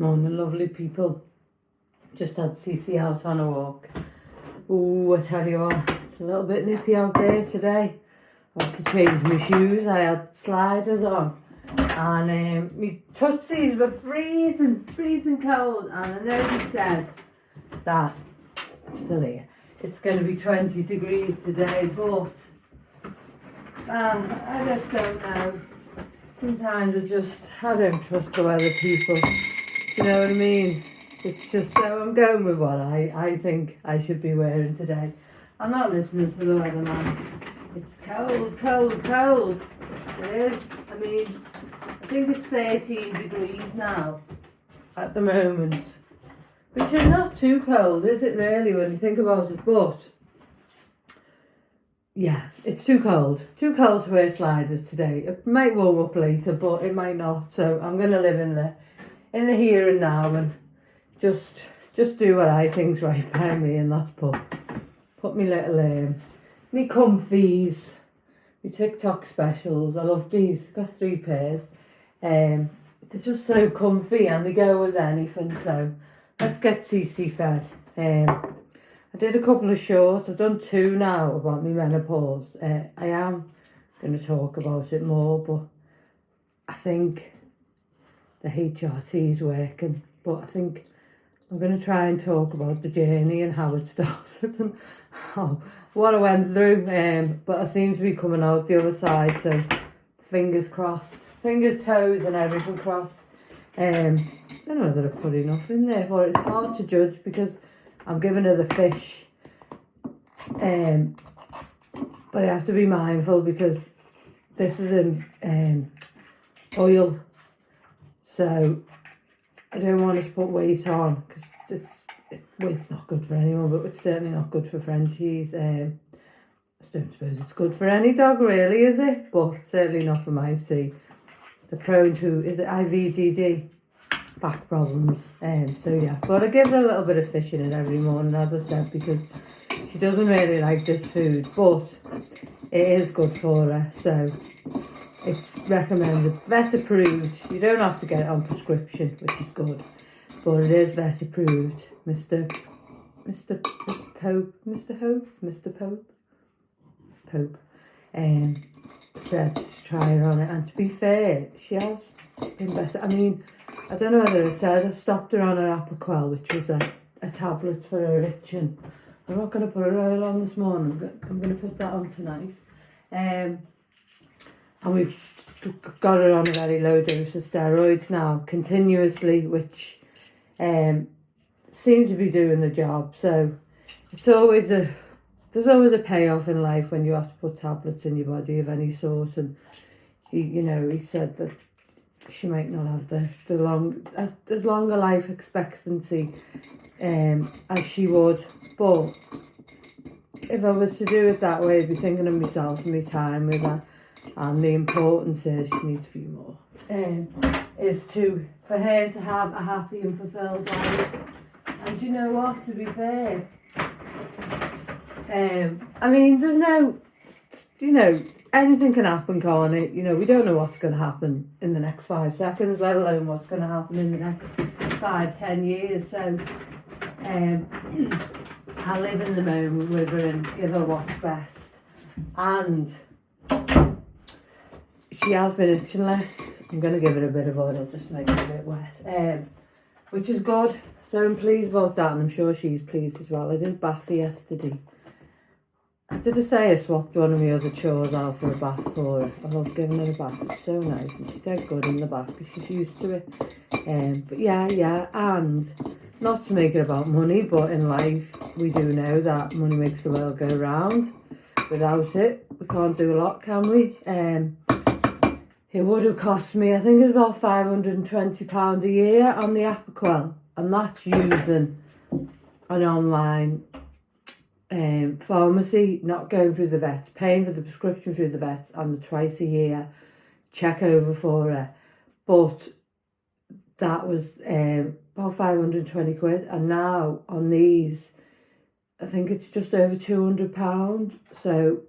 Morning, lovely people. Just had Cece out on a walk. Ooh, I tell you what, it's a little bit nippy out there today. I had to change my shoes. I had sliders on. And my tootsies were freezing cold. And I know he said that, still here, it's going to be 20 degrees today, but I just don't know. Sometimes I don't trust the weather people. You know what I mean? It's just so I'm going with what I think I should be wearing today. I'm not listening to the weatherman. It's cold. It is. I mean, I think it's 13 degrees now at the moment. Which is not too cold, is it really, when you think about it? But yeah, it's too cold. Too cold to wear sliders today. It might warm up later, but it might not. So I'm going to live in the here and now and just do what I think's right by me, and that's put me little me comfies, me TikTok specials. I love these. Got 3 pairs. They're just so comfy and they go with anything. So let's get Cece fed. I did a couple of shorts. I've done 2 now about my menopause. I am going to talk about it more, but I think the HRT is working. But I think I'm going to try and talk about the journey and how it started and what I went through. But I seem to be coming out the other side, so fingers crossed. Fingers, toes and everything crossed. I don't know whether I put enough in there for it. It's hard to judge because I'm giving her the fish. But I have to be mindful because this is in oil. So I don't want us to put weight on because weight's not good for anyone, but it's certainly not good for Frenchies. I don't suppose it's good for any dog really, is it? But certainly not for my C. They're prone to, is it IVDD? Back problems. So yeah, but I give her a little bit of fish in it every morning, as I said, because she doesn't really like this food, but it is good for her. So it's recommended, vet approved. You don't have to get it on prescription, which is good, but it is vet approved. Mr. Pope said to try her on it, and to be fair, she has been better. I mean, I don't know whether it said I stopped her on her Apoquel, which was a tablet for her itching. I'm not going to put her oil on this morning. I'm going to put that on tonight. And we've got her on a very low dose of steroids now, continuously, which seem to be doing the job. So it's always there's always a payoff in life when you have to put tablets in your body of any sort. And he said that she might not have the longer life expectancy as she would, but if I was to do it that way, I'd be thinking of myself and my time with her, and the importance is she needs a few more. Is for her to have a happy and fulfilled life. And you know what? To be fair, I mean, there's no, anything can happen, can't it? We don't know what's going to happen in the next 5 seconds, let alone what's going to happen in the next 5-10 years. So I live in the moment with her and give her what's best. And she has been itching less. I'm going to give her a bit of oil, just to make it a bit wet, which is good. So I'm pleased about that, and I'm sure she's pleased as well. I did bath her yesterday. Did I say I swapped one of my other chores out for a bath for her? I love giving her a bath. It's so nice, and she's dead good in the bath because she's used to it. But yeah, and not to make it about money, but in life we do know that money makes the world go round. Without it, we can't do a lot, can we? It would have cost me, I think it's about £520 a year on the Apoquel, and that's using an online pharmacy, not going through the vets, paying for the prescription through the vets and the twice a year check over for her. But that was about 520 quid, and now on these I think it's just over £200. So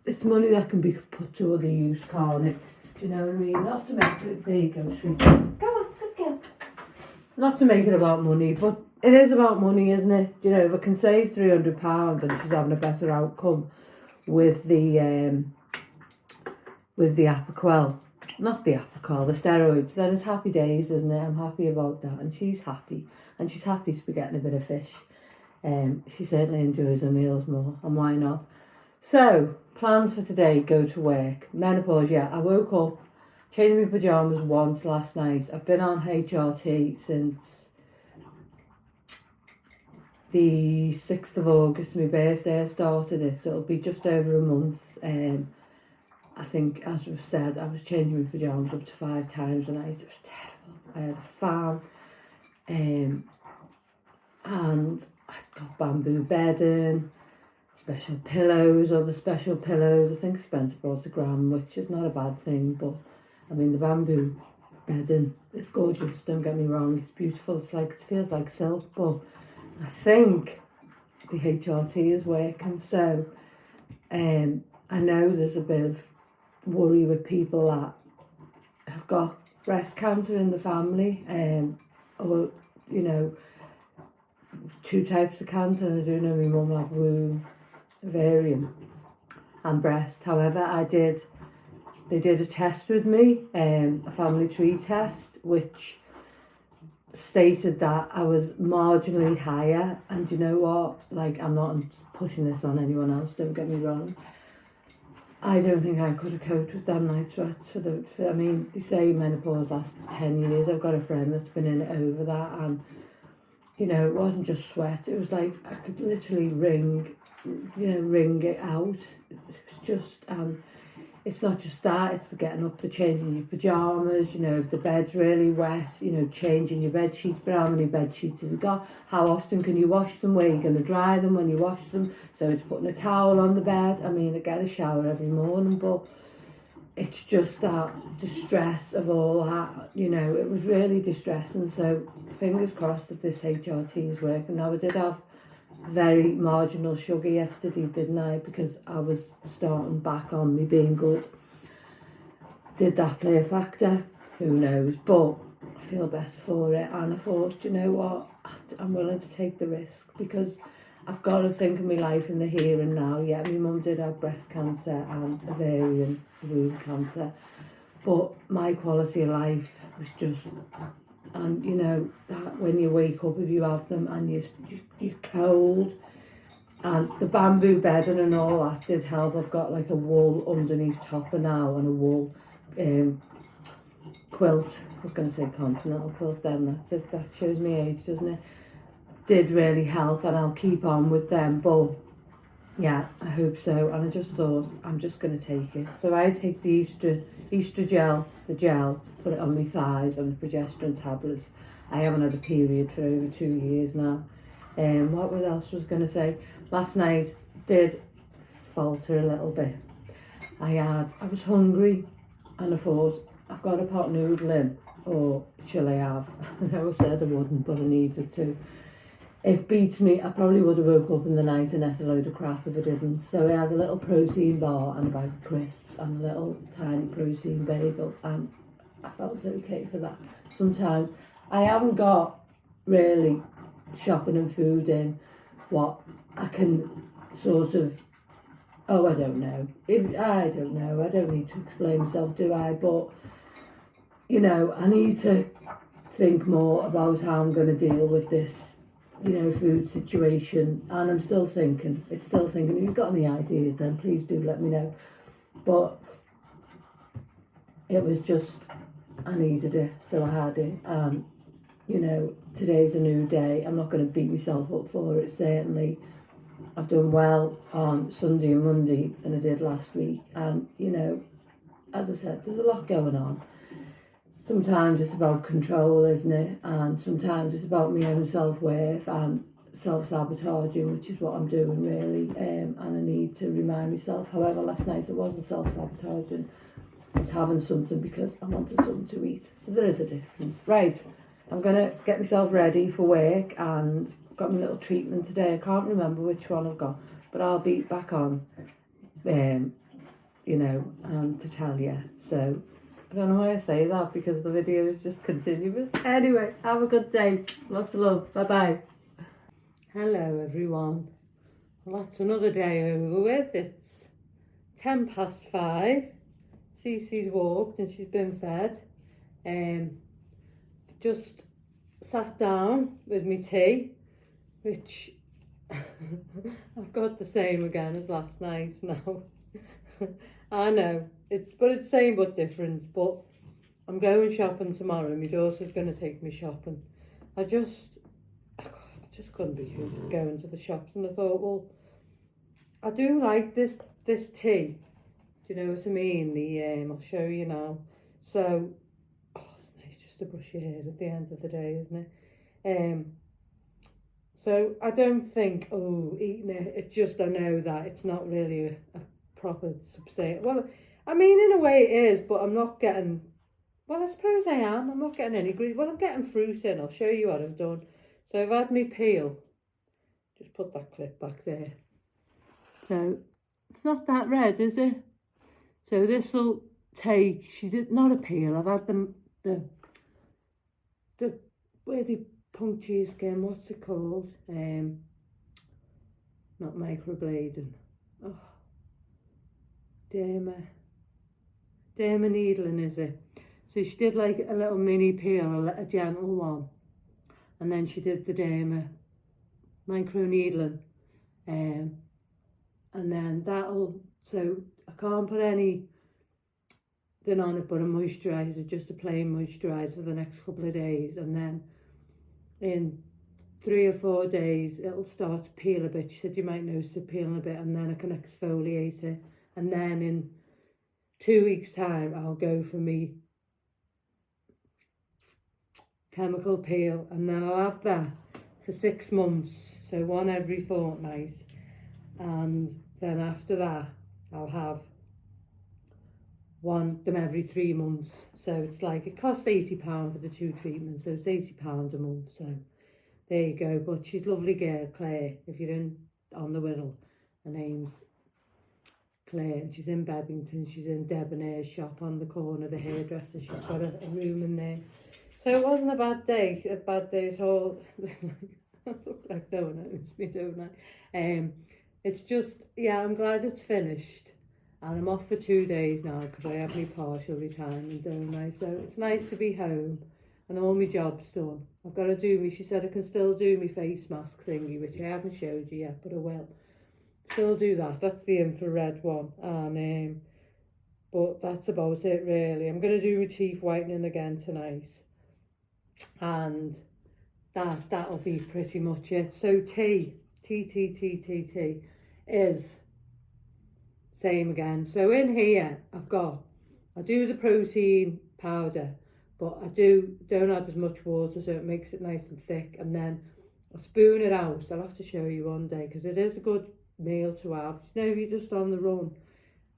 it's money that can be put to other use, can't it? Do you know what I mean? Not to make it, there you go, sweet. Come on, good girl. not to make it about money, but it is about money, isn't it? You know, if I can save £300 and she's having a better outcome with the Apoquel, not the Apoquel, the steroids, then it's happy days, isn't it? I'm happy about that, and she's happy, and she's happy to be getting a bit of fish. She certainly enjoys her meals more, and why not? So, plans for today, go to work. Menopause, yeah, I woke up, changed my pyjamas once last night. I've been on HRT since the 6th of August, my birthday. I started it, so it'll be just over a month. I think, as we've said, I was changing my pyjamas up to 5 times a night. It was terrible. I had a fan, and I'd got bamboo bedding, special pillows, other special pillows. I think Spencer bought £1, which is not a bad thing, but I mean, the bamboo bedding is gorgeous, don't get me wrong, it's beautiful, it feels like silk, but I think the HRT is working. So I know there's a bit of worry with people that have got breast cancer in the family, or, you know, 2 types of cancer. And I do know my mum had womb, ovarian and breast. However, they did a test with me, a family tree test, which stated that I was marginally higher. And you know what, like, I'm not pushing this on anyone else, don't get me wrong, I don't think I could have coped with them night sweats I mean, they say menopause lasts 10 years. I've got a friend that's been in it over that, and you know, it wasn't just sweat, it was like I could literally wring it out. It was just, it's not just that, it's the getting up, the changing your pyjamas, you know, if the bed's really wet, you know, changing your bed sheets. But how many bed sheets have you got? How often can you wash them? Where are you going to dry them when you wash them? So it's putting a towel on the bed. I mean, I get a shower every morning, but it's just that distress of all that, you know, it was really distressing. So fingers crossed that this HRT is working. Now, I did have very marginal sugar yesterday, didn't I? Because I was starting back on me being good. Did that play a factor? Who knows? But I feel better for it, and I thought, you know what, I'm willing to take the risk, because I've got to think of my life in the here and now. Yeah, my mum did have breast cancer and ovarian womb cancer, but my quality of life was just, and you know, that when you wake up, if you have them and you're cold, and the bamboo bedding and all that did help. I've got like a wool underneath topper now, and a wool quilt. I was going to say continental quilt then, that shows me age, doesn't it? Did really help, and I'll keep on with them. But yeah, I hope so. And I just thought, I'm just going to take it. So I take the Estrogel, the gel, put it on my thighs, and the progesterone tablets. I haven't had a period for over 2 years now. What else was going to say? Last night did falter a little bit. I was hungry, and I thought, I've got a pot noodle in, or shall I have? I know I said I wouldn't, but I needed to. It beats me. I probably would have woke up in the night and ate a load of crap if I didn't. So I had a little protein bar and a bag of crisps and a little tiny protein bagel, and I felt okay for that. Sometimes I haven't got really shopping and food in what I can sort of, I don't know. I don't need to explain myself, do I? But, you know, I need to think more about how I'm going to deal with this, you know, food situation. And I'm still thinking, if you've got any ideas, then please do let me know. But it was just, I needed it, so I had it. You know, today's a new day. I'm not going to beat myself up for it, certainly. I've done well on Sunday and Monday than I did last week. And, you know, as I said, there's a lot going on. Sometimes it's about control, isn't it? And sometimes it's about my own self-worth and self-sabotaging, which is what I'm doing, really. And I need to remind myself. However, last night it wasn't self-sabotaging. I was having something because I wanted something to eat. So there is a difference. Right, I'm going to get myself ready for work, and I've got my little treatment today. I can't remember which one I've got, but I'll be back on, you know, to tell you. So I don't know why I say that because the video is just continuous. Anyway, have a good day. Lots of love. Bye-bye. Hello, everyone. Well, that's another day over with. It's 5:10. Cece's walked and she's been fed. Just sat down with me tea, which I've got the same again as last night now. I know, it's same but different, but I'm going shopping tomorrow. My daughter's going to take me shopping. I just couldn't be just going to the shops, and I thought, well, I do like this tea. Do you know what I mean? I'll show you now. So, it's nice just to brush your hair at the end of the day, isn't it? So I don't think, eating it, it's just I know that it's not really a proper substance. Well, I mean, in a way it is, but I'm not getting, well, I suppose I am. I'm not getting any green. Well, I'm getting fruit in. I'll show you what I've done. So I've had me peel. Just put that clip back there. So it's not that red, is it? So this will take, not a peel. I've had the where they puncture your skin, what's it called? Not microblading. Oh, derma needling, is it? So she did like a little mini peel, a gentle one, and then she did the derma micro needling, and then so I can't put anything on it but a moisturiser, just a plain moisturiser for the next couple of days, and then in 3 or 4 days it'll start to peel a bit. She said you might notice it peeling a bit, and then I can exfoliate it, and then in 2 weeks time I'll go for me chemical peel, and then I'll have that for 6 months, so one every fortnight, and then after that I'll have them every 3 months. So it's like, it costs £80 for the 2 treatments, so it's £80 a month. So there you go. But she's a lovely girl, Claire. If you're on the Whittle, her name's Claire, and she's in Bebbington. She's in Debonair's shop on the corner, the hairdresser. She's got a room in there. So it wasn't a bad day. A bad day at all. I look like no one knows me, don't I? It's just, yeah, I'm glad it's finished. And I'm off for 2 days now because I have my partial retirement, don't I? So it's nice to be home and all my job's done. I've got to do she said I can still do my face mask thingy, which I haven't showed you yet, but I will. Still do that. That's the infrared one. And but that's about it really. I'm going to do my teeth whitening again tonight. And that'll be pretty much it. So tea is same again. So in here I do the protein powder, but I don't add as much water, so it makes it nice and thick, and then I spoon it out. I'll have to show you one day because it is a good meal to have. You know, if you're just on the run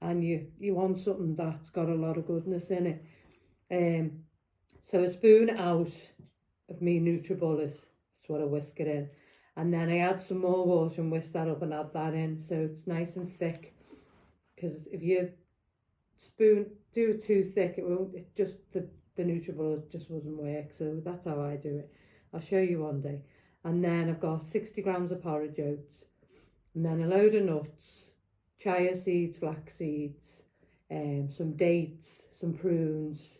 and you want something that's got a lot of goodness in it. So I spoon it out of me NutriBullet. That's what I whisk it in, and then I add some more water and whisk that up and add that in, so it's nice and thick. Because if you do it too thick, the NutriBullet just wouldn't work. So that's how I do it. I'll show you one day. And then I've got 60 grams of porridge oats, and then a load of nuts, chia seeds, flax seeds, some dates, some prunes,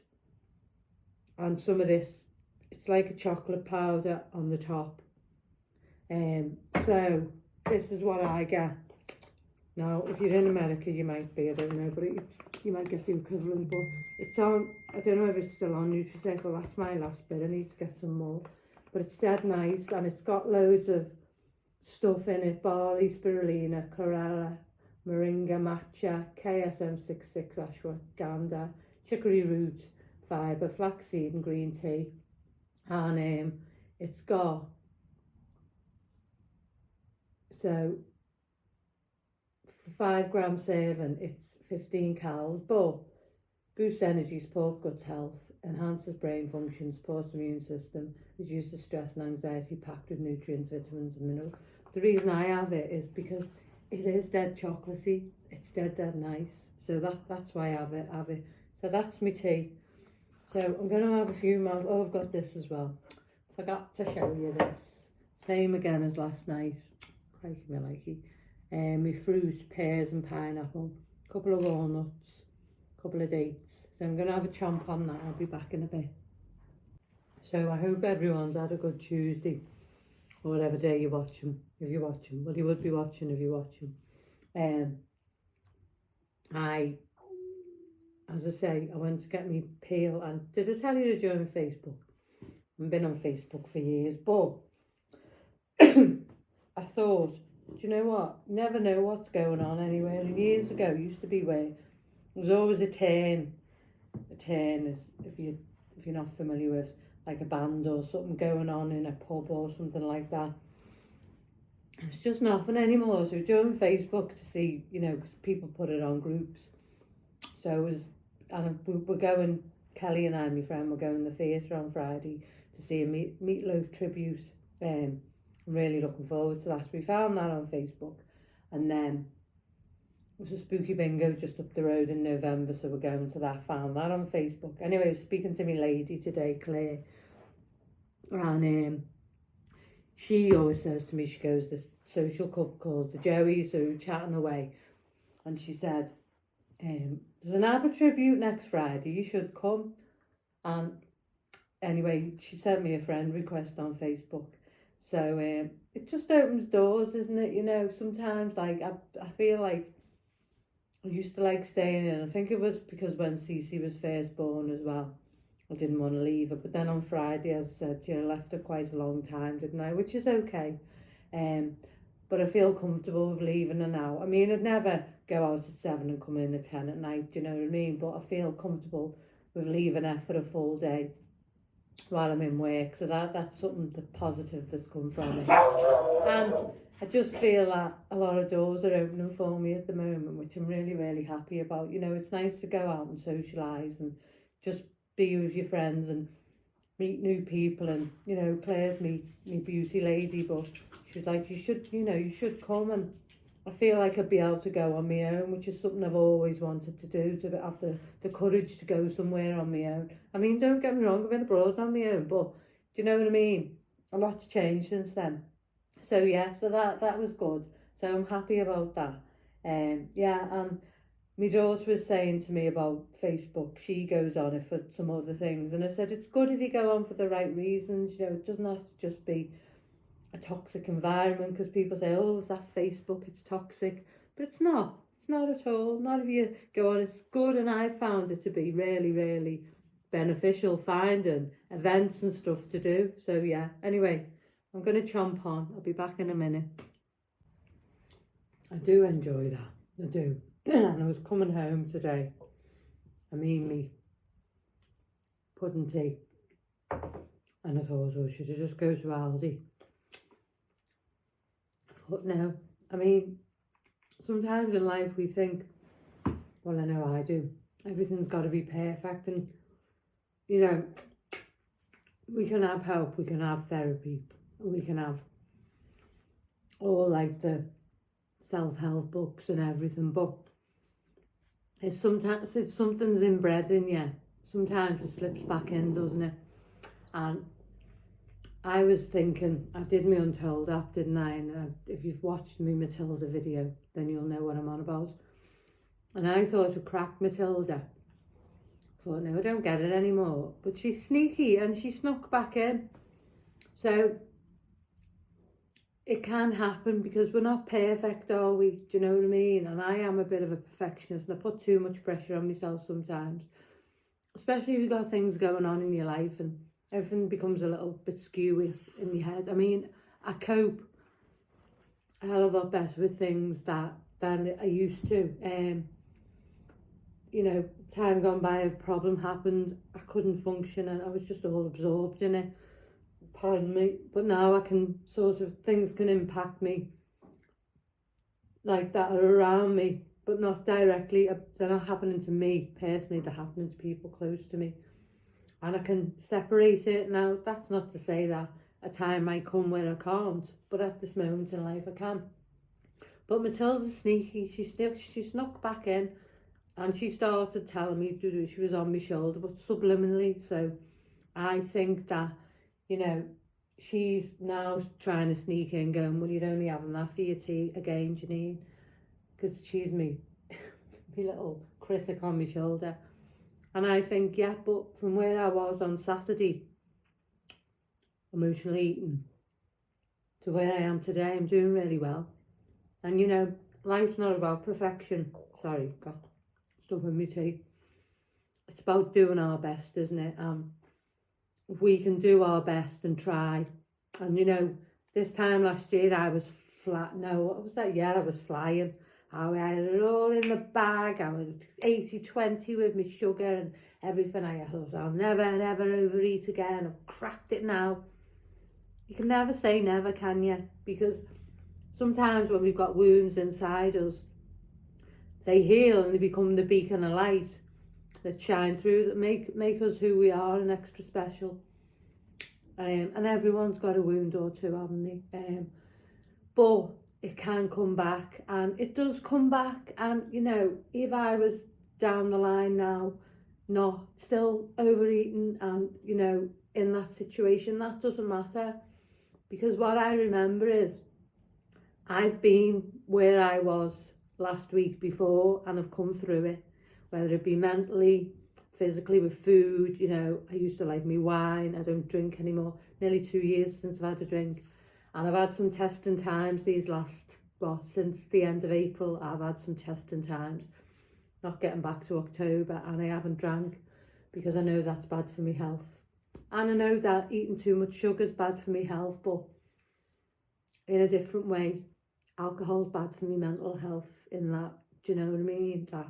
and some of this. It's like a chocolate powder on the top. So this is what I get. Now, if you're in America, you might be, I don't know, but you might get the equivalent, but it's on, I don't know if it's still on Nutricycle. That's my last bit. I need to get some more. But it's dead nice, and it's got loads of stuff in it: barley, spirulina, chlorella, moringa, matcha, KSM66, ashwagandha, chicory root, fibre, flaxseed and green tea. And it's got, so for 5 gram serving, it's 15 calories, but boosts energy, support gut health, enhances brain function, supports immune system, reduces stress and anxiety, packed with nutrients, vitamins and minerals. The reason I have it is because it is dead chocolatey. It's dead nice. So that's why I have it. So that's my tea. So I'm going to have a few more. Oh, I've got this as well. Forgot to show you this. Same again as last night. Crikey me likey. My fruit, pears and pineapple. A couple of walnuts. A couple of dates. So I'm going to have a chomp on that. I'll be back in a bit. So I hope everyone's had a good Tuesday. Or whatever day you watch them. If you watch them. Well, you would be watching if you watch them. As I say, I went to get me peel, and did I tell you to join Facebook? I've been on Facebook for years, but I thought, do you know what? Never know what's going on anywhere. And years ago, it used to be where there was always a turn. A turn is, if you're not familiar with, like a band or something going on in a pub or something like that. It's just nothing anymore. So join Facebook to see, you know, because people put it on groups. So it was, and we're going, Kelly and I, my friend, we're going to the theatre on Friday to see a Meatloaf tribute. I'm really looking forward to that. So we found that on Facebook. And then there's a spooky bingo just up the road in November, so we're going to that. Found that on Facebook. Anyway, I was speaking to my lady today, Claire. And she always says to me, she goes, this social club called the Joeys, so we're chatting away. And she said, there's an ABBA tribute next Friday, you should come. And anyway, she sent me a friend request on Facebook. So it just opens doors, isn't it? You know, sometimes like I feel like I used to like staying in. I think it was because when Cece was first born as well, I didn't want to leave her. But then on Friday, as I said, you know, I left her quite a long time, didn't I? Which is okay. But I feel comfortable with leaving her now. I mean, I'd never go out at 7 and come in at 10 at night, do you know what I mean? But I feel comfortable with leaving her for a full day while I'm in work. So that's something positive that's come from it. And I just feel that a lot of doors are opening for me at the moment, which I'm really, really happy about. You know, it's nice to go out and socialise and just be with your friends and meet new people. And, you know, Claire's me beauty lady, but she's like, you should come. And I feel like I'd be able to go on my own, which is something I've always wanted to do, to have the courage to go somewhere on my own. I mean, don't get me wrong, I've been abroad on my own, but do you know what I mean? A lot's changed since then. So yeah, so that was good. So I'm happy about that. Yeah, and my daughter was saying to me about Facebook, she goes on it for some other things. And I said, it's good if you go on for the right reasons. You know, it doesn't have to just be a toxic environment, because people say, oh, that Facebook, it's toxic. But it's not. It's not at all. Not if you go on. It's good, and I found it to be really, really beneficial, finding events and stuff to do. So yeah, anyway, I'm going to chomp on. I'll be back in a minute. I do enjoy that. I do. And I was coming home today. I mean, me pudding tea. And I thought, oh, should I just go to Aldi? But no, I mean, sometimes in life we think, well, I know I do, everything's got to be perfect. And, you know, we can have help, we can have therapy, we can have all like the self-help books and everything. But if something's inbred in you, sometimes it slips back in, doesn't it? And I was thinking, I did my Untold app, didn't I? And if you've watched me Matilda video, then you'll know what I'm on about. And I thought to crack Matilda. Thought, no, I don't get it anymore. But she's sneaky and she snuck back in. So it can happen, because we're not perfect, are we? Do you know what I mean? And I am a bit of a perfectionist, and I put too much pressure on myself sometimes. Especially if you've got things going on in your life and everything becomes a little bit skew in your head. I mean, I cope a hell of a lot better with things than I used to. You know, time gone by, if a problem happened, I couldn't function and I was just all absorbed in it. Pardon me. But now I can things can impact me like that, are around me, but not directly. They're not happening to me personally, they're happening to people close to me. And I can separate it. Now, that's not to say that a time might come where I can't, but at this moment in life I can. But Matilda's sneaky. She snuck back in, And she started telling me she was on my shoulder, but subliminally. So I think that, you know, she's now trying to sneak in going, well, you're only having that for your tea again, Janine. Because she's me, my little critic on my shoulder. And I think, yeah, but from where I was on Saturday, emotionally eating, to where I am today, I'm doing really well. And, you know, life's not about perfection. Sorry, got stuff in my tea. It's about doing our best, isn't it? If we can do our best and try. And, you know, this time last year I was flat. No, what was that? Yeah, I was flying. I had it all in the bag. I was 80-20 with my sugar and everything. I thought, I'll never overeat again. I've cracked it now. You can never say never, can you? Because sometimes when we've got wounds inside us, they heal and they become the beacon of light that shine through, that make us who we are and extra special. And everyone's got a wound or two, haven't they? But it can come back, and it does come back. And, you know, if I was down the line now, not still overeating and, you know, in that situation, that doesn't matter. Because what I remember is I've been where I was last week before, and I've come through it, whether it be mentally, physically, with food. You know, I used to like me wine. I don't drink anymore. Nearly 2 years since I've had a drink. And I've had some testing times these last, since the end of April, I've had some testing times, not getting back to October, and I haven't drank because I know that's bad for my health. And I know that eating too much sugar is bad for my health, but in a different way. Alcohol's bad for my mental health in that, do you know what I mean? That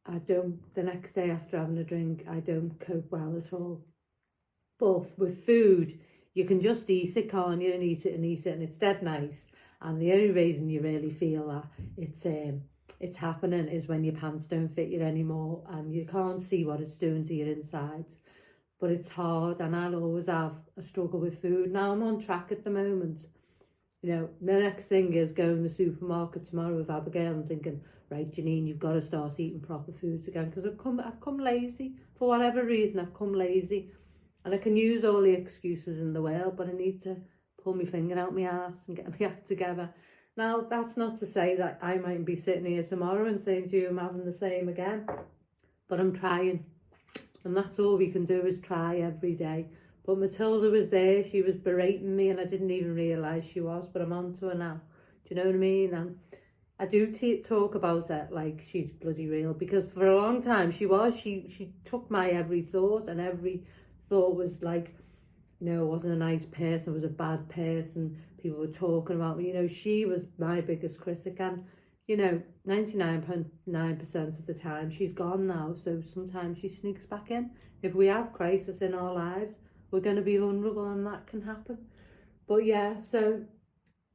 I don't, the next day after having a drink, I don't cope well at all. But with food, you can just eat it, can't you? And eat it and eat it, and it's dead nice. And the only reason you really feel that it's happening is when your pants don't fit you anymore and you can't see what it's doing to your insides. But it's hard, and I'll always have a struggle with food. Now I'm on track at the moment. You know, the next thing is going to the supermarket tomorrow with Abigail and thinking, right, Janine, you've got to start eating proper foods again, because I've come lazy. For whatever reason, I've come lazy. And I can use all the excuses in the world, but I need to pull my finger out my ass and get my act together. Now, that's not to say that I might be sitting here tomorrow and saying to you, I'm having the same again. But I'm trying. And that's all we can do, is try every day. But Matilda was there, she was berating me, and I didn't even realise she was, but I'm on to her now. Do you know what I mean? And I do talk about it like she's bloody real, because for a long time she took my every thought, and every thought was like, you know, I wasn't a nice person, I was a bad person, people were talking about me. You know, she was my biggest critic, and, you know, 99.9% of the time she's gone now, so sometimes she sneaks back in. If we have crisis in our lives, we're going to be vulnerable, and that can happen. But yeah, so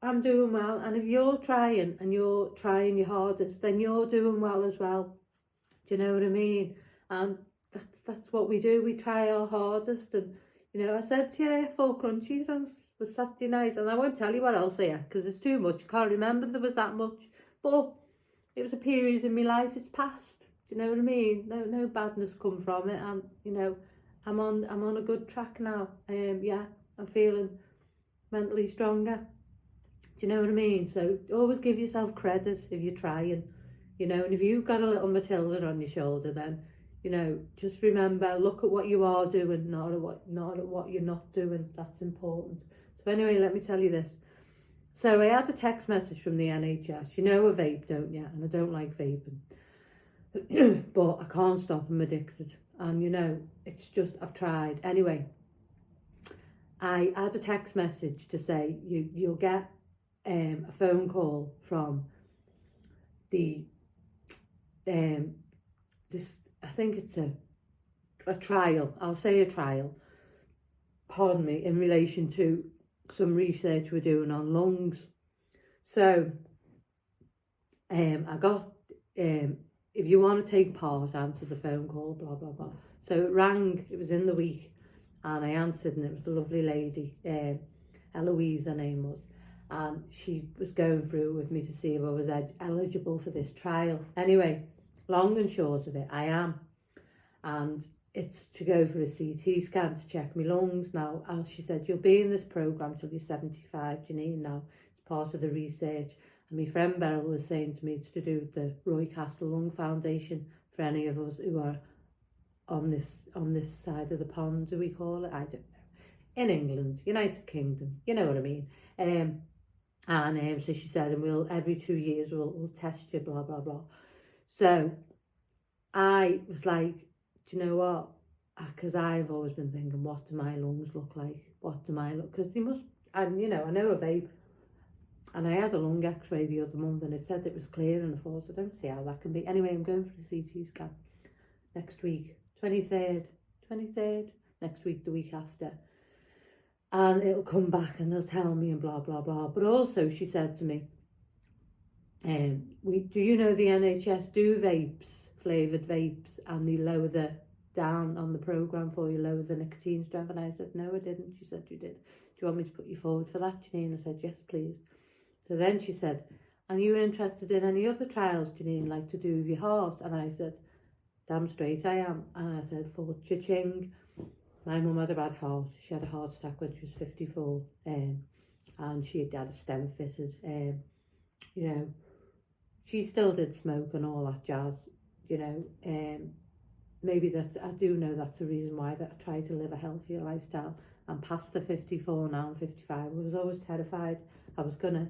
I'm doing well, and if you're trying and you're trying your hardest, then you're doing well as well. Do you know what I mean? And that's what we do. We try our hardest. And, you know, I said to you, I had 4 crunchies on Saturday night, and I won't tell you what else I ate because it's too much. I can't remember there was that much. But it was a period in my life. It's past. Do you know what I mean? No badness come from it, and, you know, I'm on a good track now. Yeah, I'm feeling mentally stronger. Do you know what I mean? So always give yourself credit if you're trying, you know. And if you've got a little Matilda on your shoulder, then, you know, just remember, look at what you are doing, not at what you're not doing. That's important. So anyway, let me tell you this. So I had a text message from the NHS. You know, a vape, don't you? And I don't like vaping. But I can't stop, I'm addicted. And, you know, it's just, I've tried. Anyway, I had a text message to say you'll get a phone call from the this, I think it's a trial, I'll say a trial, pardon me, in relation to some research we're doing on lungs. So I got if you want to take part, answer the phone call, blah blah blah. So it rang, it was in the week, and I answered, and it was the lovely lady, Eloise her name was, and she was going through with me to see if I was eligible for this trial. Anyway, long and short of it, I am. And it's to go for a CT scan to check my lungs. Now, as she said, you'll be in this programme till you're 75, Janine, now. It's part of the research. And my friend Beryl was saying to me it's to do with the Roy Castle Lung Foundation for any of us who are on this side of the pond, do we call it? I don't know. In England, United Kingdom, you know what I mean. So she said, and we'll every 2 years we'll test you, blah blah blah. So I was like, do you know what? Because I've always been thinking, what do my lungs look like? What do my look? Because they must, and I know a vape, and I had a lung X-ray the other month, and it said it was clear, and I thought, I don't see how that can be. Anyway, I'm going for a CT scan next week, 23rd, next week, the week after. And it'll come back and they'll tell me and blah, blah, blah. But also she said to me, do you know the NHS do vapes, flavoured vapes, and they lower the down on the programme for you, lower the nicotine strength? And I said, no, I didn't. She said, you did. Do you want me to put you forward for that, Janine? I said, yes, please. So then she said, and you were interested in any other trials, Janine, like to do with your heart? And I said, damn straight I am. And I said, for cha-ching. My mum had a bad heart. She had a heart attack when she was 54, and she had a stent fitted. She still did smoke and all that jazz. Maybe that I do know that's the reason why that I try to live a healthier lifestyle. I'm past the 54 now. I'm 55. I was always terrified I was gonna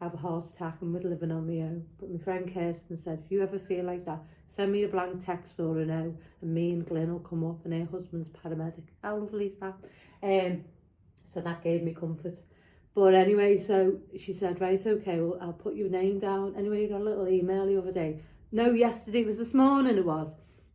have a heart attack and was living on my own. But my friend Kirsten said, if you ever feel like that, send me a blank text or a no, and me and Glyn will come up, and her husband's paramedic. How lovely is that? So that gave me comfort. But anyway, so she said, right, okay, well, I'll put your name down. Anyway, you got a little email the other day. No, yesterday, it was this morning it was.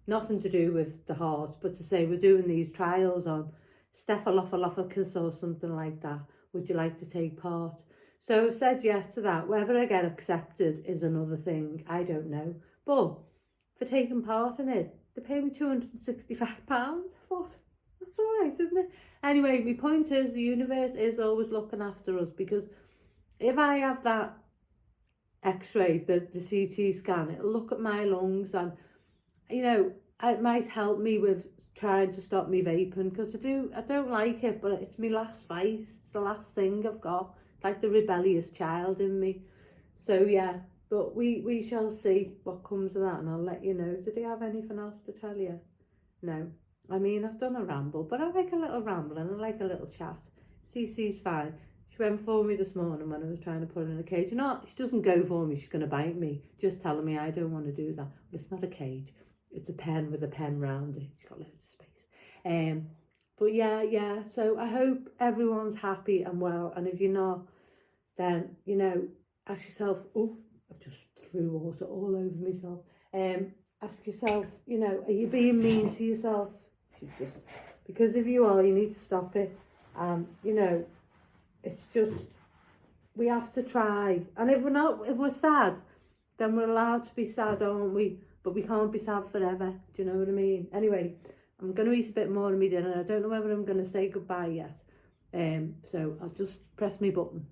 Nothing to do with the heart, but to say we're doing these trials on Staphylococcus or something like that. Would you like to take part? So I've said yes to that. Whether I get accepted is another thing. I don't know. But for taking part in it, they pay me £265. I thought, that's all right, isn't it? Anyway, my point is the universe is always looking after us, because if I have that X-ray, the CT scan, it'll look at my lungs, and, it might help me with trying to stop me vaping, because I don't like it, but it's my last vice. It's the last thing I've got. Like the rebellious child in me. So yeah, but we shall see what comes of that, and I'll let you know. Did I have anything else to tell you? No. I mean, I've done a ramble, but I like a little ramble and I like a little chat. Cece's fine. She went for me this morning when I was trying to put her in a cage. She doesn't go for me, she's going to bite me. Just telling me I don't want to do that. But it's not a cage. It's a pen with a pen round it. She's got loads of space. But yeah, so I hope everyone's happy and well. And if you're not, then, ask yourself, I've just threw water all over myself. Ask yourself, are you being mean to yourself? Because if you are, you need to stop it. It's just, we have to try. And if we're sad, then we're allowed to be sad, aren't we? But we can't be sad forever. Do you know what I mean? Anyway, I'm going to eat a bit more of my dinner. I don't know whether I'm going to say goodbye yet. So I'll just press my button.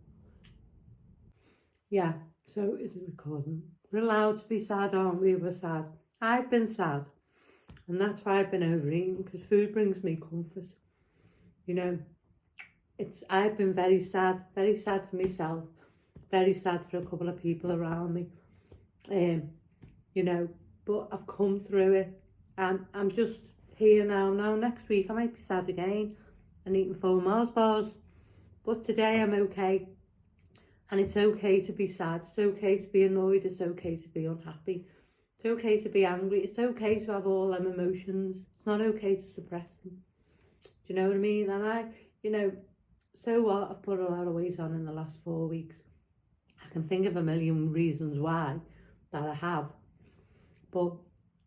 Yeah, so is it recording? We're allowed to be sad, aren't we? We're sad. I've been sad. And that's why I've been overeating, because food brings me comfort. I've been very sad for myself, very sad for a couple of people around me. But I've come through it, and I'm just here now. Now next week I might be sad again and eating 4 Mars bars, but today I'm okay. And it's okay to be sad, it's okay to be annoyed, it's okay to be unhappy, it's okay to be angry, it's okay to have all them emotions. It's not okay to suppress them. Do you know what I mean? And so what? I've put a lot of weight on in the last 4 weeks. I can think of a million reasons why that I have, but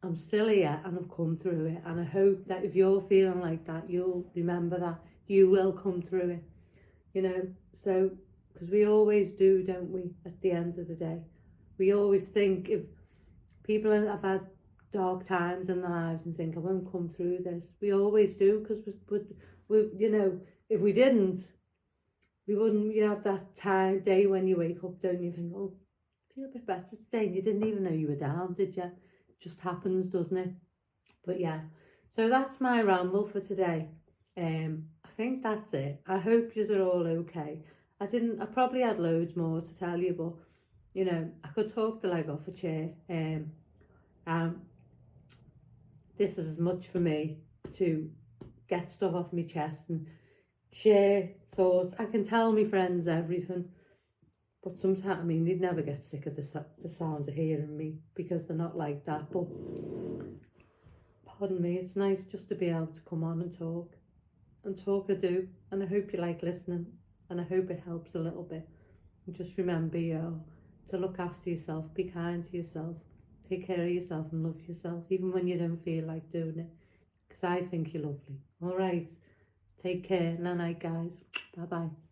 I'm still here and I've come through it. And I hope that if you're feeling like that, you'll remember that you will come through it, so, because we always do, don't we, at the end of the day. We always think, if people have had dark times in their lives and think, I won't come through this. We always do, because we if we didn't, we wouldn't. Have that day when you wake up, don't you, think, I feel a bit better today, and you didn't even know you were down, did you? just happens, doesn't it? But yeah, so that's my ramble for today. I think that's it. I hope you are all okay. I probably had loads more to tell you, but you know, I could talk the leg off a chair. This is as much for me to get stuff off my chest and share thoughts. I can tell my friends everything, but sometimes, I mean, they'd never get sick of the sound of hearing me because they're not like that. But pardon me, it's nice just to be able to come on and talk I do, and I hope you like listening, and I hope it helps a little bit. And just remember, to look after yourself, be kind to yourself, take care of yourself and love yourself, even when you don't feel like doing it, because I think you're lovely. All right, take care. Night night, guys. Bye bye.